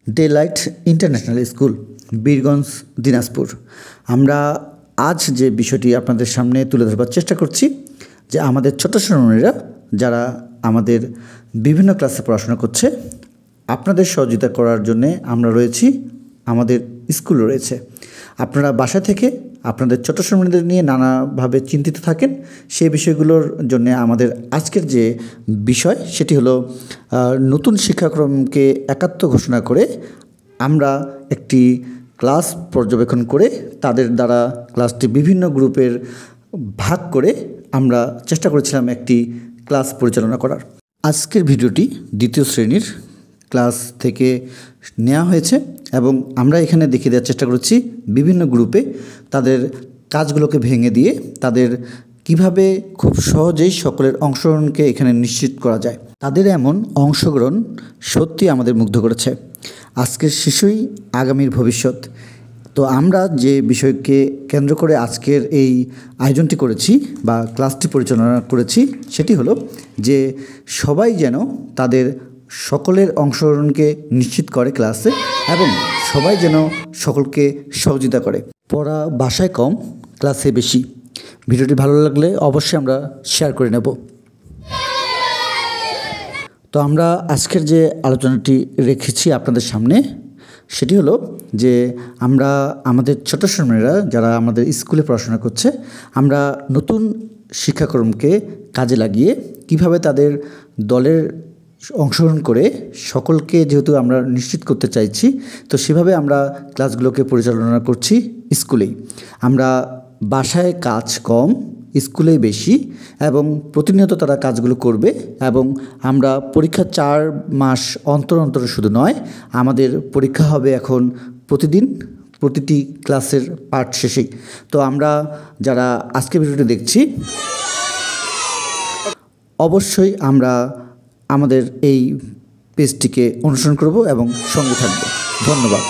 Delight international school, Birganj, Dinajpur. আমরা আজ যে বিষয়টি আপনাদের সামনে তুলে ধরবার চেষ্টা করছি যে আমাদের ছোট সোনামণিরা যারা আমাদের বিভিন্ন ক্লাসে পড়াশোনা করছে, আপনাদের সহযোগিতা করার জন্যে আমরা রয়েছি, আমাদের স্কুল রয়েছে। আপনারা বাসা থেকে আপনাদের ছোট সোনামণিদের নিয়ে নানাভাবে চিন্তিত থাকেন, সেই বিষয়গুলোর জন্যে আমাদের আজকের যে বিষয় সেটি হলো নতুন শিক্ষাক্রমকে একাত্ম ঘোষণা করে আমরা একটি ক্লাস পর্যবেক্ষণ করে তাদের দ্বারা ক্লাসটি বিভিন্ন গ্রুপের ভাগ করে আমরা চেষ্টা করেছিলাম একটি ক্লাস পরিচালনা করার। আজকের ভিডিওটি দ্বিতীয় শ্রেণীর ক্লাস থেকে নেওয়া হয়েছে এবং আমরা এখানে দেখিয়ে দেওয়ার চেষ্টা করেছি বিভিন্ন গ্রুপে তাদের কাজগুলোকে ভেঙে দিয়ে তাদের কিভাবে খুব সহজেই সকলের অংশগ্রহণকে এখানে নিশ্চিত করা যায়। তাদের এমন অংশগ্রহণ সত্যি আমাদের মুগ্ধ করেছে। আজকের শিশুই আগামীর ভবিষ্যৎ। তো আমরা যে বিষয়কে কেন্দ্র করে আজকের এই আয়োজনটি করেছি বা ক্লাসটি পরিচালনা করেছি সেটি হলো যে সবাই যেন তাদের সকলের অংশগ্রহণকে নিশ্চিত করে ক্লাসে এবং সবাই যেন সকলকে সহযোগিতা করে। পড়া বাসায় কম, ক্লাসে বেশি। ভিডিওটি ভালো লাগলে অবশ্যই আমরা শেয়ার করে নেব। তো আমরা আজকের যে আলোচনাটি রেখেছি আপনাদের সামনে সেটি হলো যে আমরা আমাদের ছোট সোনামণিরা যারা আমাদের স্কুলে পড়াশোনা করছে, আমরা নতুন শিক্ষাক্রমকে কাজে লাগিয়ে কিভাবে তাদের দলের অংশগ্রহণ করে সকলকে যেহেতু আমরা নিশ্চিত করতে চাইছি, তো সেভাবে আমরা ক্লাসগুলোকে পরিচালনা করছি স্কুলেই। আমরা বাসায় কাজ কম, স্কুলেই বেশি এবং প্রতিনিয়ত তারা কাজগুলো করবে এবং আমরা পরীক্ষা 4 মাস অন্তর অন্তর শুধু নয়, আমাদের পরীক্ষা হবে এখন প্রতিদিন প্রতিটি ক্লাসের পাঠ শেষেই। তো আমরা যারা আজকে ভিডিওটি দেখছি অবশ্যই আমরা আমাদের এই পেজটিকে অনুসরণ করব এবং সঙ্গে থাকব। ধন্যবাদ।